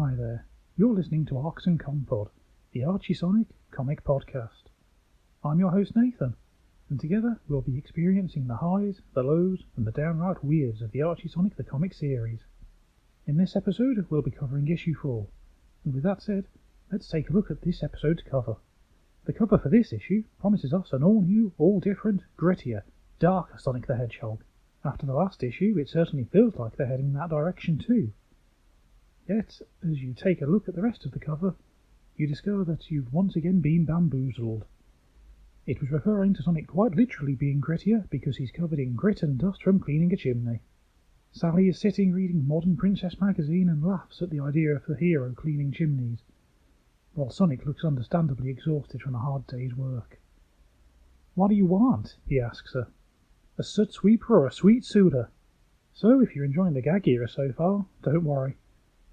Hi there, you're listening to Arcsoncompod, the Archie Sonic comic podcast. I'm your host Nathan, and together we'll be experiencing the highs, the lows, and the downright weirds of the Archie Sonic the comic series. In this episode we'll be covering issue 4, and with that said, let's take a look at this episode's cover. The cover for this issue promises us an all-new, all-different, grittier, darker Sonic the Hedgehog. After the last issue, it certainly feels like they're heading in that direction too. Yet, as you take a look at the rest of the cover, you discover that you've once again been bamboozled. It was referring to Sonic quite literally being grittier because he's covered in grit and dust from cleaning a chimney. Sally is sitting reading Modern Princess magazine and laughs at the idea of the hero cleaning chimneys, while Sonic looks understandably exhausted from a hard day's work. "What do you want?" he asks her. "A soot sweeper or a sweet soda?" So if you're enjoying the gag era so far, don't worry.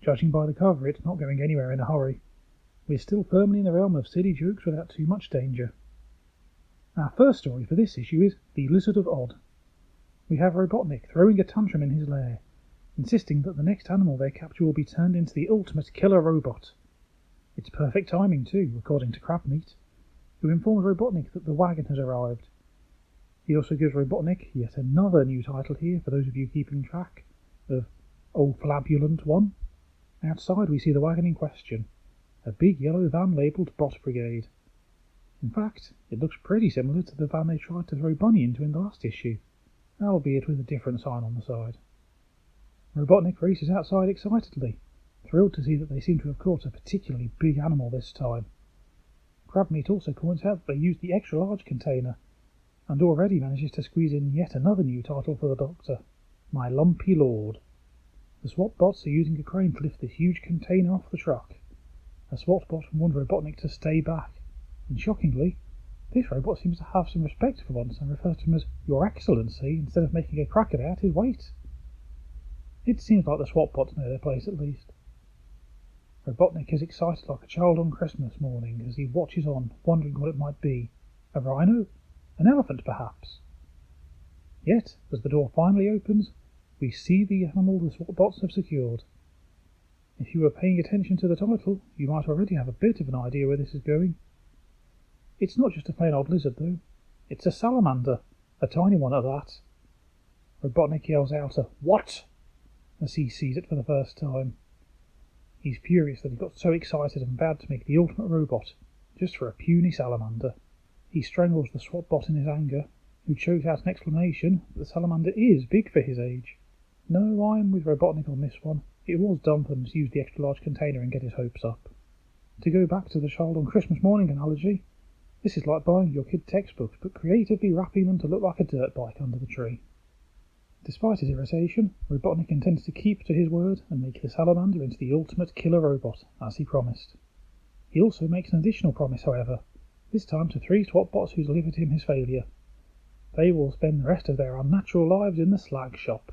Judging by the cover, it's not going anywhere in a hurry. We're still firmly in the realm of silly jokes without too much danger. Our first story for this issue is The Lizard of Odd. We have Robotnik throwing a tantrum in his lair, insisting that the next animal they capture will be turned into the ultimate killer robot. It's perfect timing too, according to Crabmeat, who informs Robotnik that the wagon has arrived. He also gives Robotnik yet another new title here for those of you keeping track of Old Flabulant One. Outside we see the wagon in question, a big yellow van labelled Bot Brigade. In fact, it looks pretty similar to the van they tried to throw Bunny into in the last issue, albeit with a different sign on the side. Robotnik races outside excitedly, thrilled to see that they seem to have caught a particularly big animal this time. Crabmeat also points out that they used the extra large container, and already manages to squeeze in yet another new title for the Doctor, My Lumpy Lord. The SWAT bots are using a crane to lift this huge container off the truck. A SWAT bot warned Robotnik to stay back, and shockingly, this robot seems to have some respect for once and refers to him as Your Excellency instead of making a crack about his weight. It seems like the SWAT bots know their place at least. Robotnik is excited like a child on Christmas morning as he watches on, wondering what it might be. A rhino? An elephant, perhaps? Yet, as the door finally opens, we see the animal the SWAT bots have secured. If you were paying attention to the title, you might already have a bit of an idea where this is going. It's not just a plain old lizard, though. It's a salamander, a tiny one at that. Robotnik yells out a "What?" as he sees it for the first time. He's furious that he got so excited and vowed to make the ultimate robot, just for a puny salamander. He strangles the SWAT bot in his anger, who chokes out an explanation that the salamander is big for his age. No, I'm with Robotnik on this one. It was dumb for them to use the extra large container and get his hopes up. To go back to the child on Christmas morning analogy, this is like buying your kid textbooks but creatively wrapping them to look like a dirt bike under the tree. Despite his irritation, Robotnik intends to keep to his word and make the salamander into the ultimate killer robot, as he promised. He also makes an additional promise, however, this time to 3 SWAT bots who delivered him his failure. They will spend the rest of their unnatural lives in the slag shop.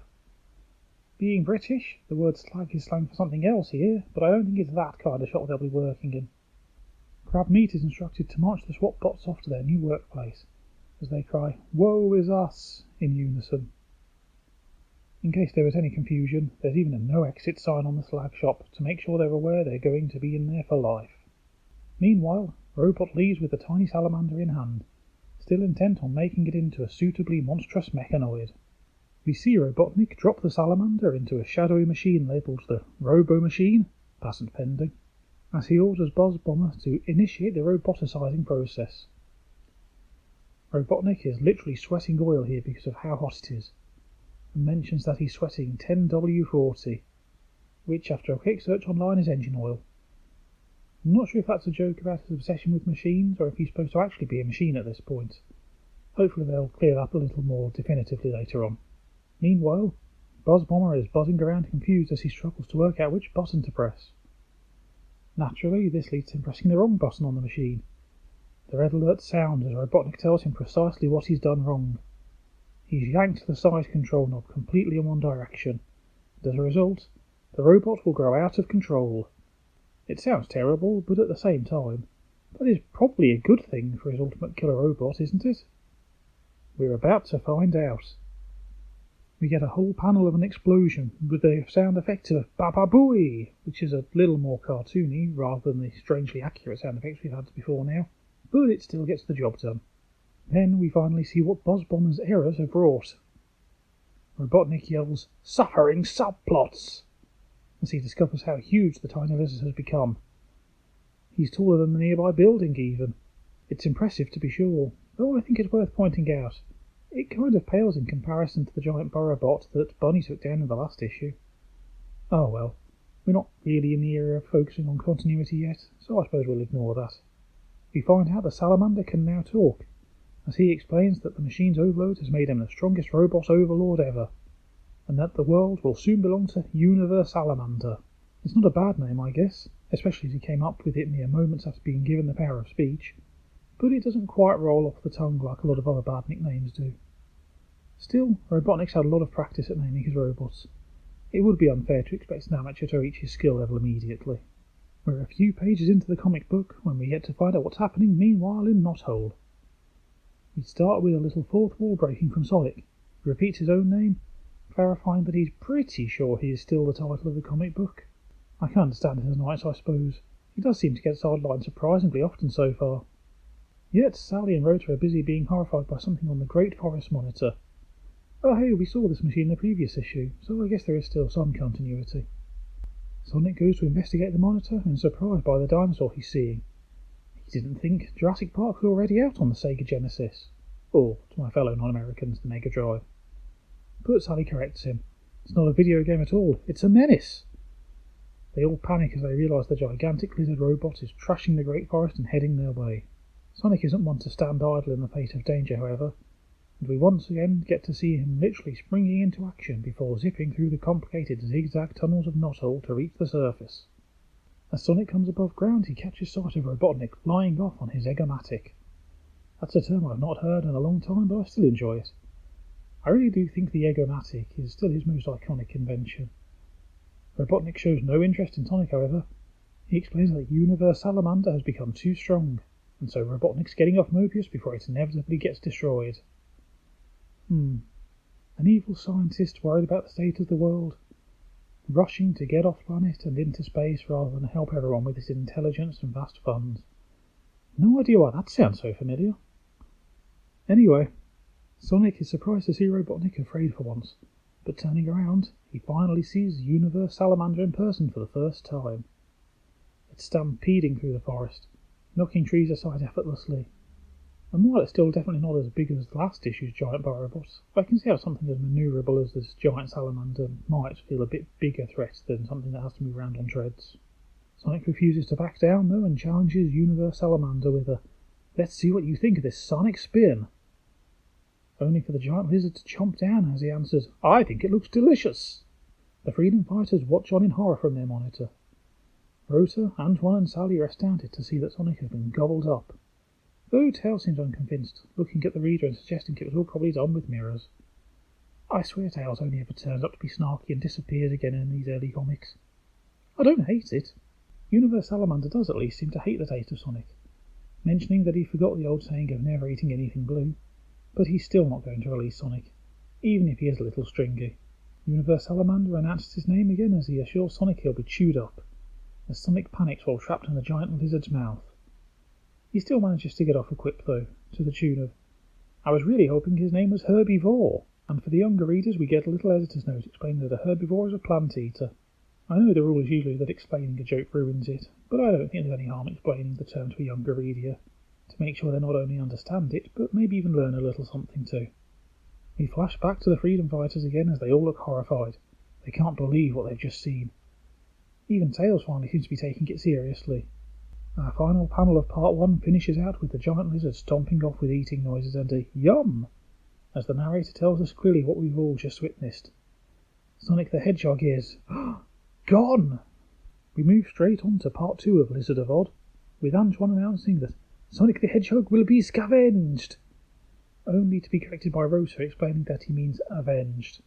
Being British, the word slag is slang for something else here, but I don't think it's that kind of shop they'll be working in. Crabmeat is instructed to march the SWAT bots off to their new workplace, as they cry, "Woe is us!" in unison. In case there was any confusion, there's even a no-exit sign on the slag shop to make sure they're aware they're going to be in there for life. Meanwhile, Robot leaves with the tiny salamander in hand, still intent on making it into a suitably monstrous mechanoid. We see Robotnik drop the salamander into a shadowy machine labelled the Robo-Machine, patent pending, as he orders Buzz Bomber to initiate the roboticizing process. Robotnik is literally sweating oil here because of how hot it is, and mentions that he's sweating 10W40, which after a quick search online is engine oil. I'm not sure if that's a joke about his obsession with machines or if he's supposed to actually be a machine at this point. Hopefully they'll clear that up a little more definitively later on. Meanwhile, Buzz Bomber is buzzing around confused as he struggles to work out which button to press. Naturally, this leads to him pressing the wrong button on the machine. The red alert sounds as Robotnik tells him precisely what he's done wrong. He's yanked the size control knob completely in one direction, and as a result, the robot will grow out of control. It sounds terrible, but at the same time, that is probably a good thing for his ultimate killer robot, isn't it? We're about to find out. We get a whole panel of an explosion with the sound effect of Baba Booey, which is a little more cartoony rather than the strangely accurate sound effects we've had before now, but it still gets the job done. Then we finally see what Bomber's errors have wrought. Robotnik yells, "Suffering subplots!" as he discovers how huge the tiny lizard has become. He's taller than the nearby building even. It's impressive to be sure, though I think it's worth pointing out. It kind of pales in comparison to the giant burrowbot that Bunny took down in the last issue. Oh well, we're not really in the era of focusing on continuity yet, so I suppose we'll ignore that. We find out the salamander can now talk, as he explains that the machine's overload has made him the strongest robot overlord ever, and that the world will soon belong to Universalamander. It's not a bad name, I guess, especially as he came up with it mere moments after being given the power of speech, but it doesn't quite roll off the tongue like a lot of other bad nicknames do. Still, Robotnik's had a lot of practice at naming his robots. It would be unfair to expect an amateur to reach his skill level immediately. We're a few pages into the comic book when we get to find out what's happening meanwhile in Knothole. We start with a little fourth wall breaking from Sonic, who repeats his own name, clarifying that he's pretty sure he is still the title of the comic book. I can understand it as nice, I suppose. He does seem to get sidelined surprisingly often so far. Yet Sally and Rota are busy being horrified by something on the Great Forest monitor. Oh hey, we saw this machine in the previous issue, so I guess there is still some continuity. Sonic goes to investigate the monitor and is surprised by the dinosaur he's seeing. He didn't think Jurassic Park was already out on the Sega Genesis, or, to my fellow non-Americans, the Mega Drive. But Sally corrects him. It's not a video game at all, it's a menace! They all panic as they realise the gigantic lizard robot is trashing the Great Forest and heading their way. Sonic isn't one to stand idle in the face of danger, however, and we once again get to see him literally springing into action before zipping through the complicated zigzag tunnels of Knothole to reach the surface. As Sonic comes above ground, he catches sight of Robotnik flying off on his Eggomatic. That's a term I've not heard in a long time, but I still enjoy it. I really do think the Eggomatic is still his most iconic invention. Robotnik shows no interest in Sonic, however. He explains that Universalamander has become too strong, and so Robotnik's getting off Mobius before it inevitably gets destroyed. An evil scientist worried about the state of the world, rushing to get off planet and into space rather than help everyone with his intelligence and vast funds. No idea why that sounds so familiar. Anyway, Sonic is surprised to see Robotnik afraid for once, but turning around, he finally sees Universalamander in person for the first time. It's stampeding through the forest, knocking trees aside effortlessly. And while it's still definitely not as big as last issue's giant burrowbot, I can see how something as manoeuvrable as this giant salamander might feel a bit bigger threat than something that has to move around on treads. Sonic refuses to back down, though, and challenges Universalamander with a "Let's see what you think of this sonic spin," only for the giant lizard to chomp down as he answers, "I think it looks delicious." The freedom fighters watch on in horror from their monitor. Rota, Antoine and Sally are astounded to see that Sonic has been gobbled up, though Tails seems unconvinced, looking at the reader and suggesting it was all probably done with mirrors. I swear Tails only ever turns up to be snarky and disappears again in these early comics. I don't hate it. Universalamander does at least seem to hate the taste of Sonic, mentioning that he forgot the old saying of never eating anything blue, but he's still not going to release Sonic, even if he is a little stringy. Universalamander announces his name again as he assures Sonic he'll be chewed up, as Sonic panics while trapped in the giant lizard's mouth. He still manages to get off a quip, though, to the tune of, "I was really hoping his name was Herbivore," and for the younger readers we get a little editor's note explaining that a herbivore is a plant eater. I know the rule is usually that explaining a joke ruins it, but I don't think there's any harm explaining the term to a younger reader, to make sure they not only understand it, but maybe even learn a little something too. We flash back to the freedom fighters again as they all look horrified. They can't believe what they've just seen. Even Tails finally seems to be taking it seriously. Our final panel of part 1 finishes out with the giant lizard stomping off with eating noises and a "Yum!" as the narrator tells us clearly what we've all just witnessed. Sonic the Hedgehog is gone! We move straight on to part 2 of Lizard of Odd, with Antoine announcing that Sonic the Hedgehog will be scavenged, only to be corrected by Rota explaining that he means avenged.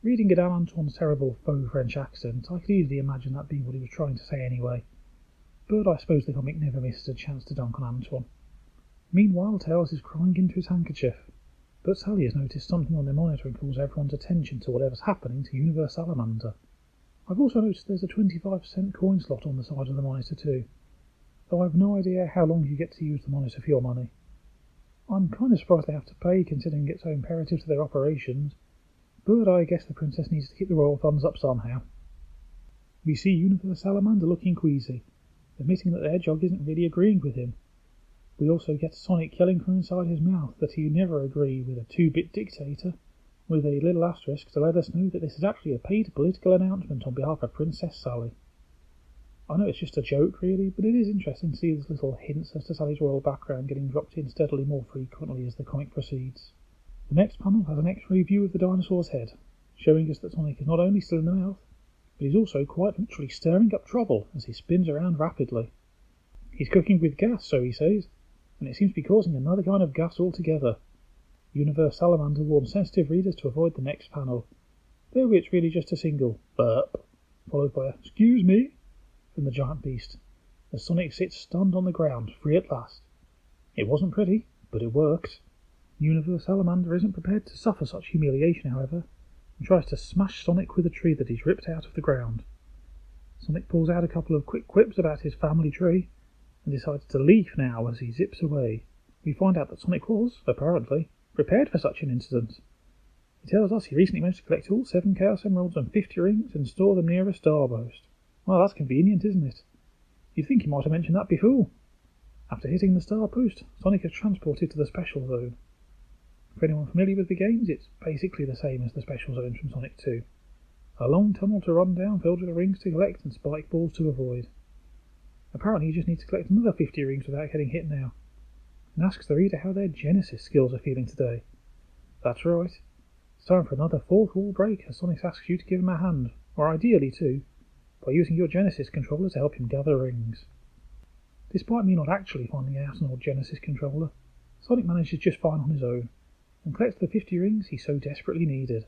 Reading it down Antoine's terrible faux French accent, I could easily imagine that being what he was trying to say anyway, but I suppose the comic never misses a chance to dunk on Antoine. Meanwhile, Tails is crying into his handkerchief. But Sally has noticed something on their monitor and calls everyone's attention to whatever's happening to Universalamander. I've also noticed there's a 25% coin slot on the side of the monitor too, though I've no idea how long you get to use the monitor for your money. I'm kind of surprised they have to pay, considering it's so imperative to their operations, but I guess the princess needs to keep the royal funds up somehow. We see Universalamander looking queasy, admitting that the hedgehog isn't really agreeing with him. We also get Sonic yelling from inside his mouth that he'd never agree with a 2-bit dictator, with a little asterisk to let us know that this is actually a paid political announcement on behalf of Princess Sally. I know it's just a joke really, but it is interesting to see these little hints as to Sally's royal background getting dropped in steadily more frequently as the comic proceeds. The next panel has an X-ray view of the dinosaur's head, showing us that Sonic is not only still in the mouth, but he's also quite literally stirring up trouble as he spins around rapidly. He's cooking with gas, so he says, and it seems to be causing another kind of gas altogether. Universalamander warns sensitive readers to avoid the next panel, though it's really just a single burp, followed by a "excuse me" from the giant beast, as Sonic sits stunned on the ground, free at last. It wasn't pretty, but it worked. Universalamander isn't prepared to suffer such humiliation, however, and tries to smash Sonic with a tree that he's ripped out of the ground. Sonic pulls out a couple of quick quips about his family tree, and decides to leave now as he zips away. We find out that Sonic was, apparently, prepared for such an incident. He tells us he recently managed to collect all 7 Chaos Emeralds and 50 rings and store them near a starburst. Well, that's convenient, isn't it? You'd think he might have mentioned that before. After hitting the star post, Sonic is transported to the Special Zone. For anyone familiar with the games, it's basically the same as the Special Zone from Sonic 2. A long tunnel to run down filled with rings to collect and spike balls to avoid. Apparently you just need to collect another 50 rings without getting hit now, and asks the reader how their Genesis skills are feeling today. That's right. It's time for another fourth wall break as Sonic asks you to give him a hand, or ideally two, by using your Genesis controller to help him gather rings. Despite me not actually finding out an old Genesis controller, Sonic manages just fine on his own, and collects the 50 rings he so desperately needed.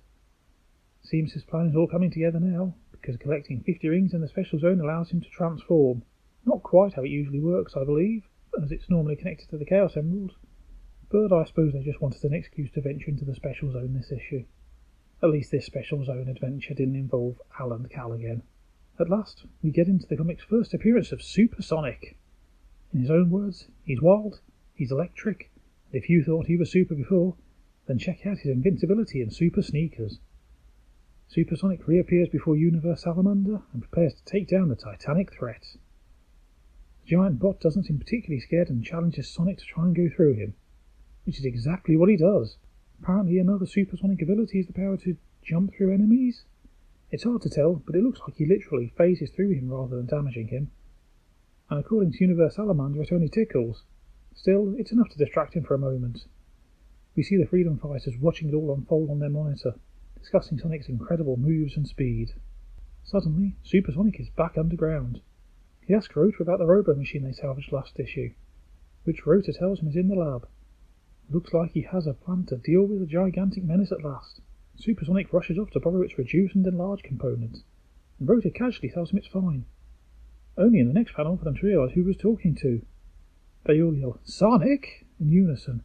Seems his plan is all coming together now, because collecting 50 rings in the Special Zone allows him to transform. Not quite how it usually works, I believe, as it's normally connected to the Chaos Emerald, but I suppose they just wanted an excuse to venture into the Special Zone this issue. At least this Special Zone adventure didn't involve Al and Cal again. At last, we get into the comic's first appearance of Super Sonic. In his own words, he's wild, he's electric, and if you thought he was super before, then check out his invincibility and super sneakers. Super Sonic reappears before Universalamander and prepares to take down the titanic threat. The giant bot doesn't seem particularly scared and challenges Sonic to try and go through him, which is exactly what he does. Apparently another supersonic ability is the power to jump through enemies. It's hard to tell, but it looks like he literally phases through him rather than damaging him. And according to Universalamander, it only tickles. Still, it's enough to distract him for a moment. We see the freedom fighters watching it all unfold on their monitor, discussing Sonic's incredible moves and speed. Suddenly, Super Sonic is back underground. He asks Rota about the robo-machine they salvaged last issue, which Rota tells him is in the lab. Looks like he has a plan to deal with the gigantic menace at last. Super Sonic rushes off to borrow its reduce and enlarge component, and Rota casually tells him it's fine. Only in the next panel for them to realise who he was talking to. They all yell, "Sonic!" in unison,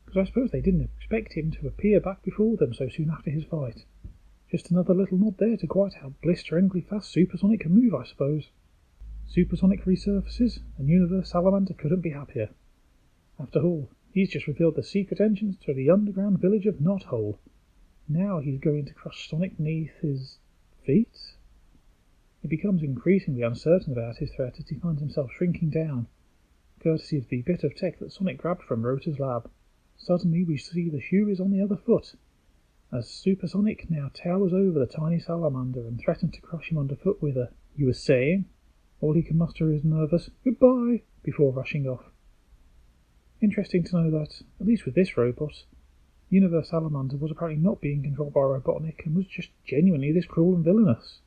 because I suppose they didn't expect him to appear back before them so soon after his fight. Just another little nod there to quite how blisteringly fast Super Sonic can move, I suppose. Super Sonic resurfaces, and Universalamander couldn't be happier. After all, he's just revealed the secret entrance to the underground village of Knothole. Now he's going to crush Sonic beneath his feet? He becomes increasingly uncertain about his threat as he finds himself shrinking down, courtesy of the bit of tech that Sonic grabbed from Rota's lab. Suddenly we see the shoe is on the other foot, as Super Sonic now towers over the tiny salamander and threatens to crush him underfoot with a "You were saying?" All he can muster is nervous "Goodbye" before rushing off. Interesting to know that, at least with this robot, Universalamander was apparently not being controlled by Robotnik and was just genuinely this cruel and villainous.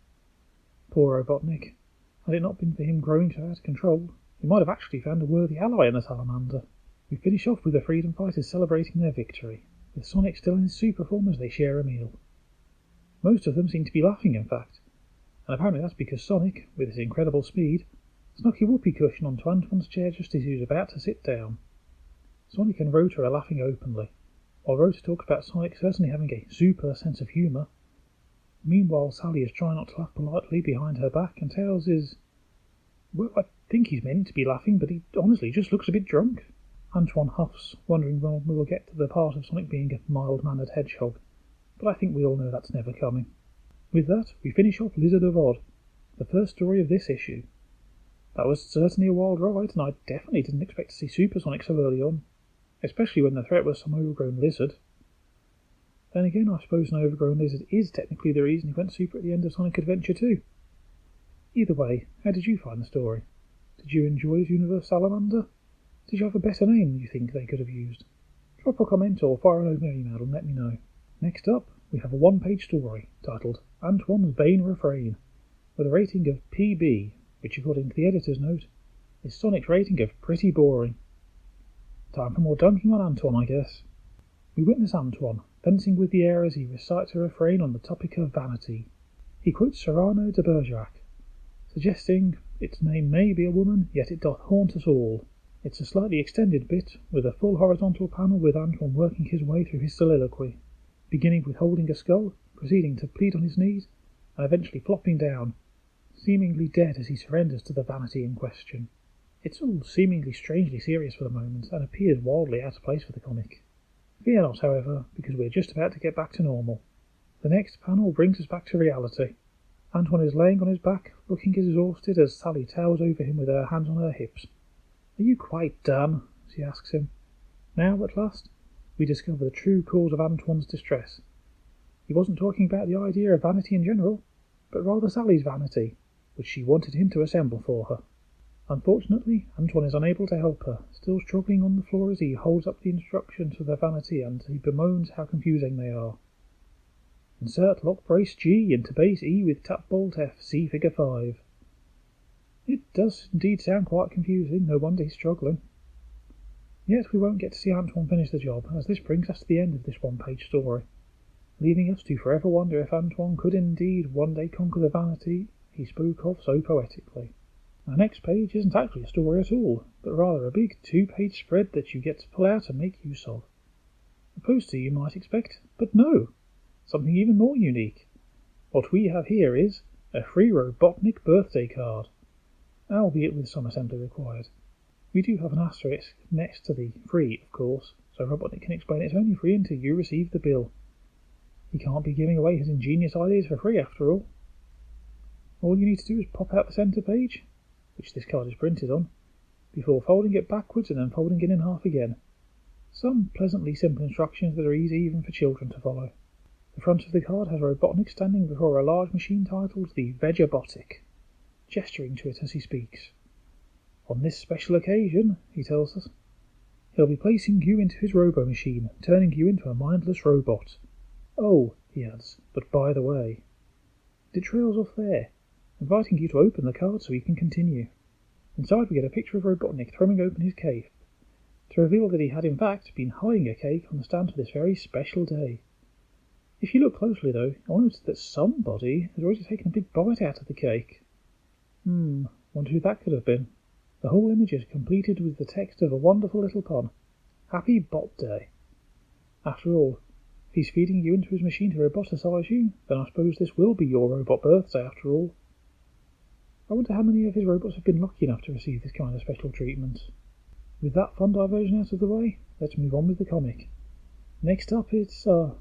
Poor Robotnik. Had it not been for him growing so out of control, he might have actually found a worthy ally in the salamander. We finish off with the freedom fighters celebrating their victory, with Sonic still in his super form as they share a meal. Most of them seem to be laughing, in fact, and apparently that's because Sonic, with his incredible speed, snuck a whoopee cushion onto Antoine's chair just as he was about to sit down. Sonic and Rota are laughing openly, while Rosa talks about Sonic certainly having a super sense of humour. Meanwhile, Sally is trying not to laugh politely behind her back, and Tails is... well, I think he's meant to be laughing, but he honestly just looks a bit drunk. Antoine huffs, wondering when we will get to the part of Sonic being a mild-mannered hedgehog, but I think we all know that's never coming. With that, we finish off Lizard of Odd, the first story of this issue. That was certainly a wild ride, and I definitely didn't expect to see Super Sonic so early on, especially when the threat was some overgrown lizard. Then again, I suppose an overgrown lizard is technically the reason he went super at the end of Sonic Adventure 2. Either way, how did you find the story? Did you enjoy Universalamander? Did you have a better name you think they could have used? Drop a comment or fire an over email and let me know. Next up, we have a one-page story titled Antoine's Vain Refrain, with a rating of PB, which according to the editor's note, is Sonic's rating of pretty boring. Time for more dunking on Antoine, I guess. We witness Antoine fencing with the air as he recites a refrain on the topic of vanity. He quotes Cyrano de Bergerac, suggesting its name may be a woman, yet it doth haunt us all. It's a slightly extended bit, with a full horizontal panel with Antoine working his way through his soliloquy, beginning with holding a skull, proceeding to plead on his knees, and eventually flopping down, seemingly dead as he surrenders to the vanity in question. It's all seemingly strangely serious for the moment, and appears wildly out of place for the comic. Fear not, however, because we're just about to get back to normal. The next panel brings us back to reality. Antoine is laying on his back, looking exhausted as Sally towers over him with her hands on her hips. "Are you quite done?" she asks him. Now, at last, we discover the true cause of Antoine's distress. He wasn't talking about the idea of vanity in general, but rather Sally's vanity, which she wanted him to assemble for her. Unfortunately, Antoine is unable to help her, still struggling on the floor as he holds up the instructions for their vanity and he bemoans how confusing they are. Insert lock brace G into base E with tap bolt F, see figure 5. It does indeed sound quite confusing, no wonder he's struggling. Yet we won't get to see Antoine finish the job, as this brings us to the end of this one-page story, leaving us to forever wonder if Antoine could indeed one day conquer the vanity he spoke of so poetically. Our next page isn't actually a story at all, but rather a big 2-page spread that you get to pull out and make use of. A poster you might expect, but no! Something even more unique. What we have here is a free Robotnik birthday card, albeit with some assembly required. We do have an asterisk next to the free, of course, so Robotnik can explain it's only free until you receive the bill. He can't be giving away his ingenious ideas for free after all. All you need to do is pop out the centre page, which this card is printed on, before folding it backwards and then folding it in half again. Some pleasantly simple instructions that are easy even for children to follow. The front of the card has Robotnik standing before a large machine titled the Vegabotic, gesturing to it as he speaks. On this special occasion, he tells us, he'll be placing you into his robo-machine, turning you into a mindless robot. Oh, he adds, but by the way. It trails off there, inviting you to open the card so he can continue. Inside we get a picture of Robotnik throwing open his cake, to reveal that he had in fact been hiding a cake on the stand for this very special day. If you look closely though, you'll notice that somebody has already taken a big bite out of the cake. Wonder who that could have been. The whole image is completed with the text of a wonderful little pun. Happy Bot Day. After all, if he's feeding you into his machine to roboticize you, then I suppose this will be your robot birthday after all. I wonder how many of his robots have been lucky enough to receive this kind of special treatment. With that fun diversion out of the way, let's move on with the comic. Next up it's, oh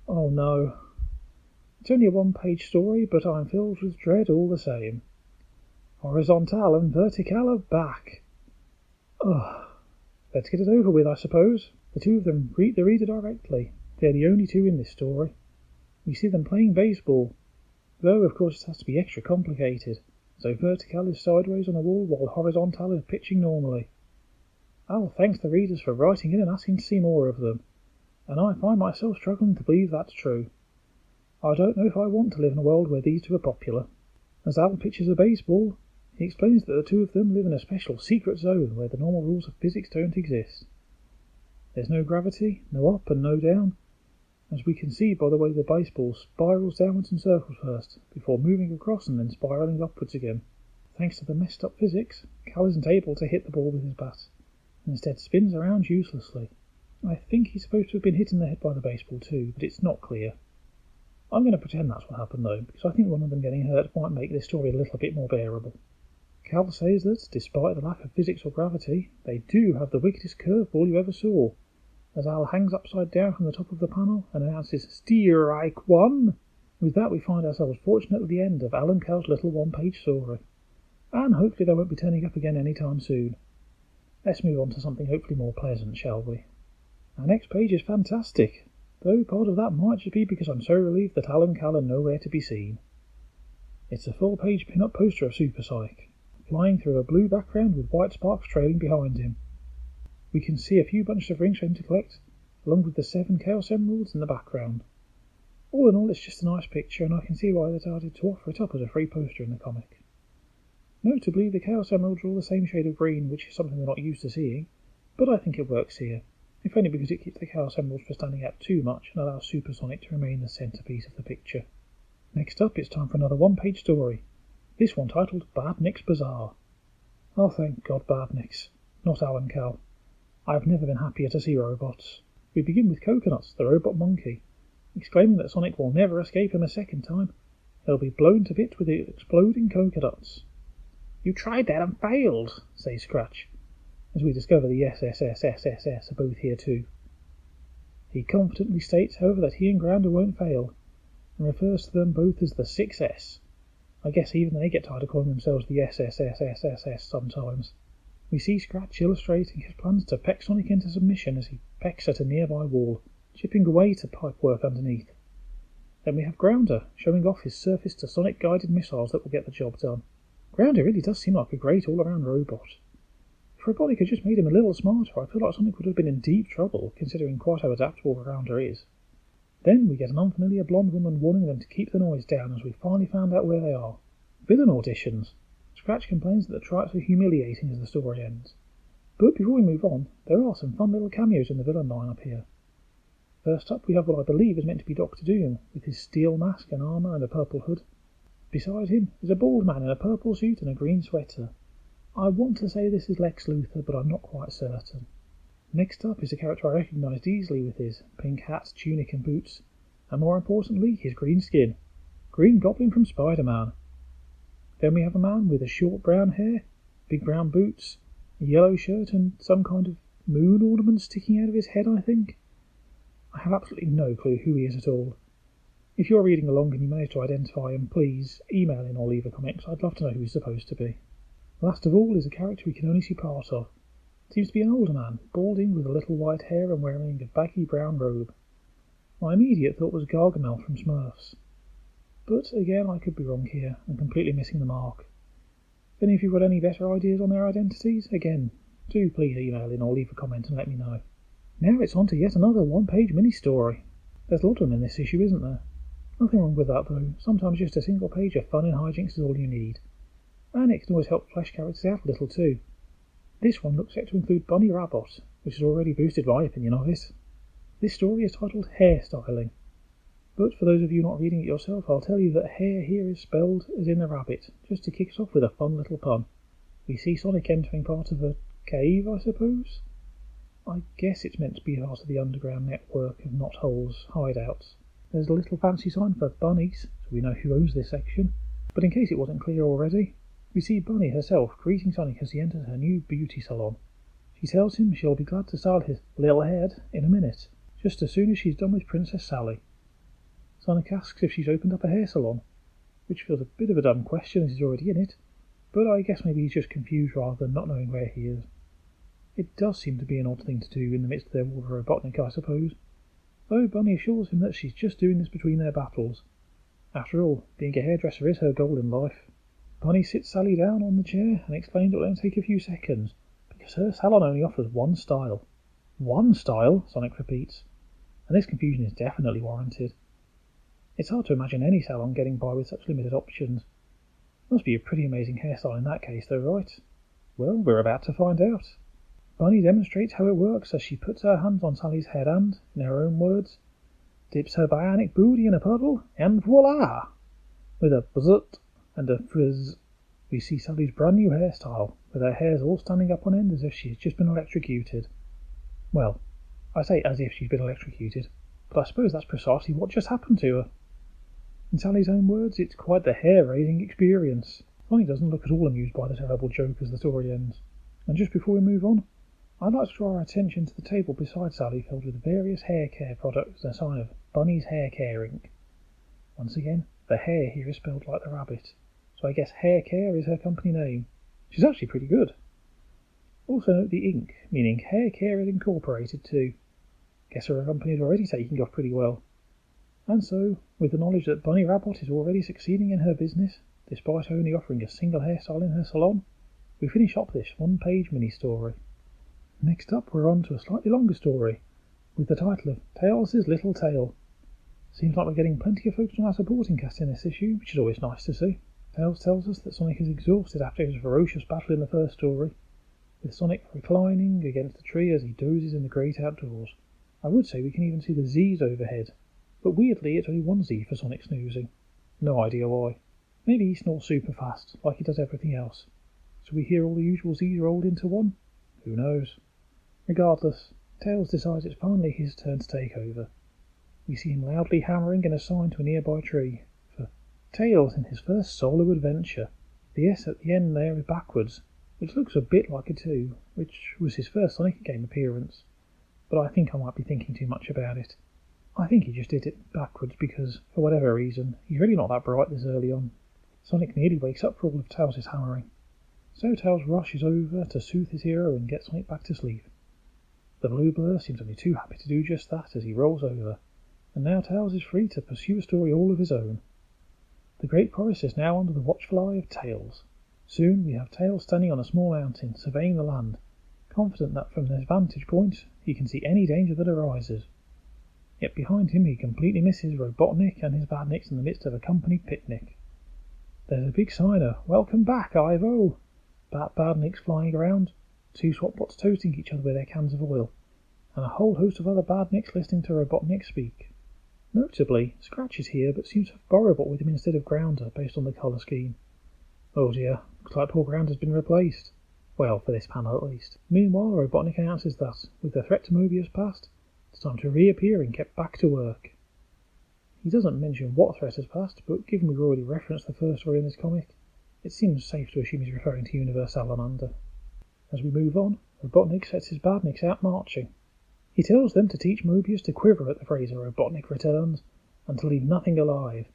no. It's only a one-page story, but I'm filled with dread all the same. Horizontal and Vertical are back. Let's get it over with, I suppose. The two of them greet the reader directly. They're the only two in this story. We see them playing baseball, though of course it has to be extra complicated, so Vertical is sideways on a wall while Horizontal is pitching normally. I'll thank the readers for writing in and asking to see more of them, and I find myself struggling to believe that's true. I don't know if I want to live in a world where these two are popular. As Al pitches a baseball, he explains that the two of them live in a special secret zone where the normal rules of physics don't exist. There's no gravity, no up and no down, as we can see by the way the baseball spirals downwards and circles first, before moving across and then spiralling upwards again. Thanks to the messed up physics, Cal isn't able to hit the ball with his bat, and instead spins around uselessly. I think he's supposed to have been hit in the head by the baseball too, but it's not clear. I'm going to pretend that's what happened though, because I think one of them getting hurt might make this story a little bit more bearable. Cal says that, despite the lack of physics or gravity, they do have the wickedest curveball you ever saw, as Al hangs upside down from the top of the panel and announces, "Strike one!" With that we find ourselves fortunate at the end of Al and Cal's little one-page story. And hopefully they won't be turning up again any time soon. Let's move on to something hopefully more pleasant, shall we? Our next page is fantastic, though part of that might just be because I'm so relieved that Al and Cal are nowhere to be seen. It's a full-page pin-up poster of Supersonic, flying through a blue background with white sparks trailing behind him. We can see a few bunches of rings for him to collect, along with the 7 Chaos Emeralds in the background. All in all, it's just a nice picture, and I can see why they decided to offer it up as a free poster in the comic. Notably, the Chaos Emeralds are all the same shade of green, which is something we're not used to seeing, but I think it works here, if only because it keeps the Chaos Emeralds from standing out too much and allows Supersonic to remain the centrepiece of the picture. Next up, it's time for another one-page story, this one titled Badniks Bazaar. Oh, thank God, Badniks, not Al and Cal. I've never been happier to see robots. We begin with Coconuts, the robot monkey, exclaiming that Sonic will never escape him a second time. He'll be blown to bits with the exploding coconuts. "You tried that and failed," says Scratch, as we discover the SSSSSS are both here too. He confidently states, however, that he and Grounder won't fail, and refers to them both as the 6S. I guess even they get tired of calling themselves the SSSSSS sometimes. We see Scratch illustrating his plans to peck Sonic into submission as he pecks at a nearby wall, chipping away to pipework underneath. Then we have Grounder, showing off his surface-to-Sonic guided missiles that will get the job done. Grounder really does seem like a great all-around robot. If Robotnik had just made him a little smarter, I feel like Sonic would have been in deep trouble, considering quite how adaptable Grounder is. Then we get an unfamiliar blonde woman warning them to keep the noise down as we finally found out where they are. Villain auditions. Scratch complains that the triops are humiliating as the story ends. But before we move on, there are some fun little cameos in the villain lineup here. First up we have what I believe is meant to be Dr. Doom, with his steel mask and armour and a purple hood. Beside him is a bald man in a purple suit and a green sweater. I want to say this is Lex Luthor, but I'm not quite certain. Next up is a character I recognised easily with his pink hat, tunic and boots, and more importantly, his green skin. Green Goblin from Spider-Man. Then we have a man with a short brown hair, big brown boots, a yellow shirt and some kind of moon ornament sticking out of his head, I think. I have absolutely no clue who he is at all. If you're reading along and you manage to identify him, please email in or leave a comment, 'cause I'd love to know who he's supposed to be. Last of all is a character we can only see part of. It seems to be an older man, balding with a little white hair and wearing a baggy brown robe. My immediate thought was Gargamel from Smurfs. But again, I could be wrong here and completely missing the mark. If any of you got any better ideas on their identities, again, do please email in or leave a comment and let me know. Now it's on to yet another one-page mini-story. There's a lot of them in this issue, isn't there? Nothing wrong with that though, sometimes just a single page of fun and hijinks is all you need. And it can always help flesh characters out a little too. This one looks set to include Bunny Rabbit, which has already boosted my opinion of it. This story is titled Hairstyling. But for those of you not reading it yourself, I'll tell you that hair here is spelled as in the rabbit, just to kick us off with a fun little pun. We see Sonic entering part of a cave, I suppose? I guess it's meant to be part of the underground network of knotholes hideouts. There's a little fancy sign for bunnies, so we know who owns this section. But in case it wasn't clear already, we see Bunny herself greeting Sonic as he enters her new beauty salon. She tells him she'll be glad to style his little head in a minute, just as soon as she's done with Princess Sally. Sonic asks if she's opened up a hair salon, which feels a bit of a dumb question as he's already in it, but I guess maybe he's just confused rather than not knowing where he is. It does seem to be an odd thing to do in the midst of their war for Robotnik, I suppose, though Bunny assures him that she's just doing this between their battles. After all, being a hairdresser is her goal in life. Bunny sits Sally down on the chair and explains it will only take a few seconds, because her salon only offers one style. One style? Sonic repeats, and this confusion is definitely warranted. It's hard to imagine any salon getting by with such limited options. Must be a pretty amazing hairstyle in that case though, right? Well, we're about to find out. Bunny demonstrates how it works as she puts her hands on Sally's head and, in her own words, dips her bionic booty in a puddle, and voila! With a bzzzt and a frizz, we see Sally's brand new hairstyle, with her hairs all standing up on end as if she's just been electrocuted. Well, I say as if she's been electrocuted, but I suppose that's precisely what just happened to her. In Sally's own words, it's quite the hair-raising experience. Sonic doesn't look at all amused by the terrible joke as the story ends. And just before we move on, I'd like to draw our attention to the table beside Sally filled with various hair care products and a sign of Bunny's Hair Care Inc. Once again, the hair here is spelled like the rabbit, so I guess Hair Care is her company name. She's actually pretty good. Also note the Inc, meaning Hair Care Incorporated too. Guess her company is already taking off pretty well. And so, with the knowledge that Bunny Rabbit is already succeeding in her business, despite only offering a single hairstyle in her salon, we finish up this one-page mini-story. Next up, we're on to a slightly longer story, with the title of Tails' Little Tale. Seems like we're getting plenty of folks on our supporting cast in this issue, which is always nice to see. Tails tells us that Sonic is exhausted after his ferocious battle in the first story, with Sonic reclining against a tree as he dozes in the great outdoors. I would say we can even see the Z's overhead, but weirdly it's only one Z for Sonic snoozing. No idea why. Maybe he snorts super fast, like he does everything else. So we hear all the usual Z's rolled into one? Who knows? Regardless, Tails decides it's finally his turn to take over. We see him loudly hammering in a sign to a nearby tree for Tails in his first solo adventure. The S at the end there is backwards, which looks a bit like a 2, which was his first Sonic game appearance. But I think I might be thinking too much about it. I think he just did it backwards because, for whatever reason, he's really not that bright this early on. Sonic nearly wakes up for all of Tails' hammering. So Tails rushes over to soothe his hero and get Sonic back to sleep. The blue blur seems only too happy to do just that as he rolls over, and now Tails is free to pursue a story all of his own. The great forest is now under the watchful eye of Tails. Soon we have Tails standing on a small mountain, surveying the land, confident that from his vantage point he can see any danger that arises. Yet behind him he completely misses Robotnik and his badniks in the midst of a company picnic. There's a big sign of "Welcome back, Ivo!" Badniks flying around, 2 SWAT-bots toasting each other with their cans of oil, and a whole host of other badniks listening to Robotnik speak. Notably, Scratch is here but seems to have Borrowbot with him instead of Grounder based on the colour scheme. Oh dear, looks like poor Grounder's been replaced. Well, for this panel at least. Meanwhile, Robotnik announces that, with the threat to Mobius passed, it's time to reappear and get back to work. He doesn't mention what threat has passed, but given we've already referenced the first story in this comic, it seems safe to assume he's referring to Universalamander. As we move on, Robotnik sets his badniks out marching. He tells them to teach Mobius to quiver at the phrase Robotnik returns, and to leave nothing alive.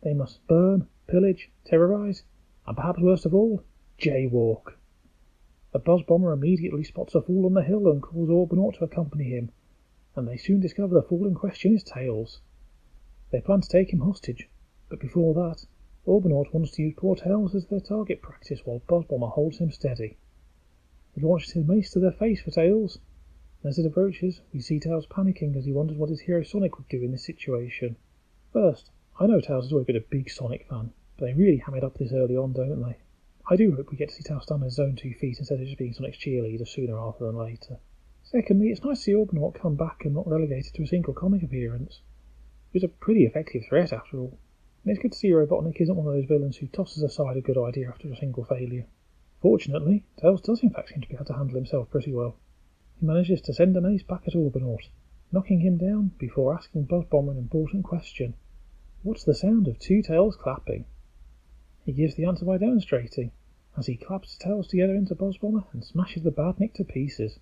They must burn, pillage, terrorize, and perhaps worst of all, jaywalk. The Buzz Bomber immediately spots a fool on the hill and calls Orbinaut to accompany him, and they soon discover the fool in question is Tails. They plan to take him hostage, but before that, Orbinaut wants to use poor Tails as their target practice while Buzz Bomber holds him steady. He launches his mace to their face for Tails, and as it approaches, we see Tails panicking as he wonders what his hero Sonic would do in this situation. First, I know Tails has always been a big Sonic fan, but they really ham it up this early on, don't they? I do hope we get to see Tails stand on his own 2 feet instead of just being Sonic's cheerleader sooner rather than later. Secondly, it's nice to see Orbinaut come back and not relegated to a single comic appearance. He was a pretty effective threat after all, and it's good to see Robotnik isn't one of those villains who tosses aside a good idea after a single failure. Fortunately, Tails does in fact seem to be able to handle himself pretty well. He manages to send a mace back at Orbinaut, knocking him down before asking Buzz Bomber an important question. What's the sound of 2 tails clapping? He gives the answer by demonstrating, as he claps the tails together into Buzz Bomber and smashes the badnik to pieces.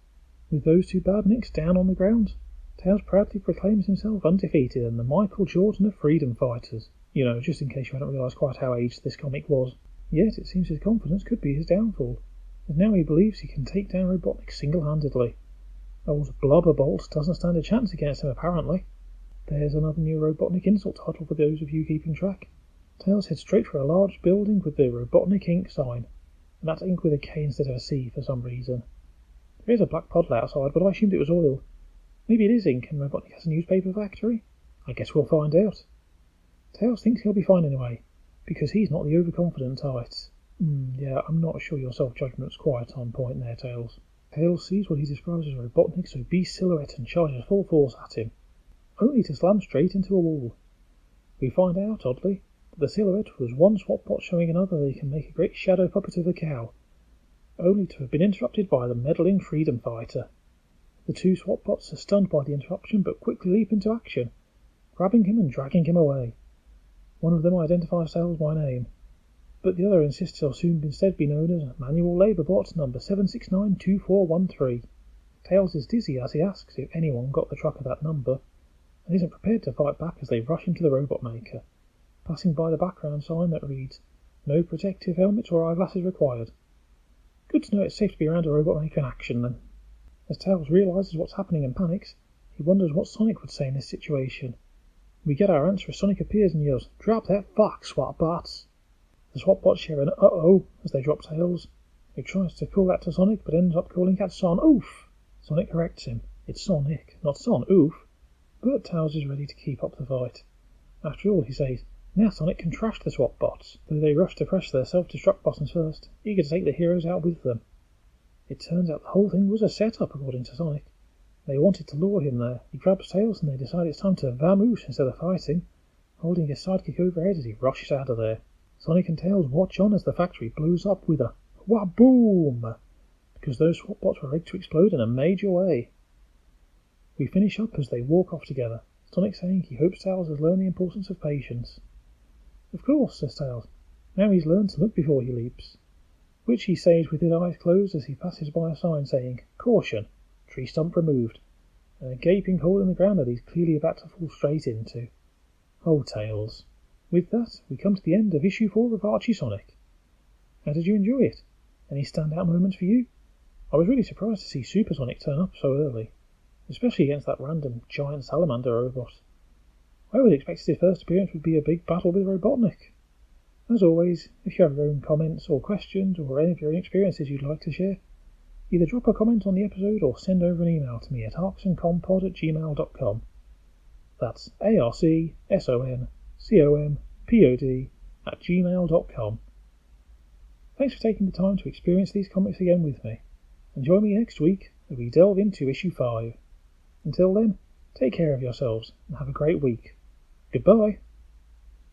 With those 2 badniks down on the ground, Tails proudly proclaims himself undefeated and the Michael Jordan of freedom fighters. You know, just in case you hadn't realised quite how aged this comic was. Yet it seems his confidence could be his downfall, as now he believes he can take down Robotnik single-handedly. Old Blubberbolt doesn't stand a chance against him apparently. There's another new Robotnik insult title for those of you keeping track. Tails heads straight for a large building with the Robotnik Inc. sign, and that's ink with a K instead of a C for some reason. There is a black puddle outside, but I assumed it was oil. Maybe it is ink and Robotnik has a newspaper factory? I guess we'll find out. Tails thinks he'll be fine anyway, because he's not the overconfident type. Yeah, I'm not sure your self-judgment's quite on point there, Tails. Tails sees what he describes as Robotnik's obese silhouette and charges full force at him, only to slam straight into a wall. We find out, oddly, that the silhouette was one SWAT-bot showing another they can make a great shadow puppet of a cow, only to have been interrupted by the meddling freedom fighter. The two SWAT bots are stunned by the interruption but quickly leap into action, grabbing him and dragging him away. One of them identifies Tails by name, but the other insists he'll soon instead be known as Manual Labour Bot number 7692413. Tails is dizzy as he asks if anyone got the truck of that number, and isn't prepared to fight back as they rush into the robot maker, passing by the background sign that reads, "No protective helmets or eyeglasses required." Good to know it's safe to be around a robot maker in action, then. As Tails realises what's happening and panics, he wonders what Sonic would say in this situation. We get our answer as Sonic appears and yells, "Drop that fuck, SWAT bots!" The SWAT bots share an uh-oh as they drop Tails, who tries to call out to Sonic but ends up calling out Son Oof. Sonic corrects him. It's Sonic, not Son Oof. But Tails is ready to keep up the fight. After all, he says, now Sonic can trash the SWAT bots, though they rush to press their self-destruct buttons first, eager to take the heroes out with them. It turns out the whole thing was a setup, according to Sonic. They wanted to lure him there. He grabs Tails and they decide it's time to vamoose instead of fighting, holding his sidekick overhead as he rushes out of there. Sonic and Tails watch on as the factory blows up with a wha-boom, because those SWAT bots were rigged to explode in a major way. We finish up as they walk off together, Sonic saying he hopes Tails has learned the importance of patience. Of course, says Tails. Now he's learned to look before he leaps, which he says with his eyes closed as he passes by a sign saying, "Caution, tree stump removed," and a gaping hole in the ground that he's clearly about to fall straight into. Oh, Tails. With that, we come to the end of issue 4 of Archie Sonic. How did you enjoy it? Any standout moments for you? I was really surprised to see Super Sonic turn up so early, especially against that random giant salamander robot. I would expect his first appearance would be a big battle with Robotnik. As always, if you have your own comments or questions or any of your own experiences you'd like to share, either drop a comment on the episode or send over an email to me at arcsoncompod@gmail.com. That's arcsoncompod@gmail.com. Thanks for taking the time to experience these comics again with me, and join me next week as we delve into issue 5. Until then, take care of yourselves and have a great week. Goodbye.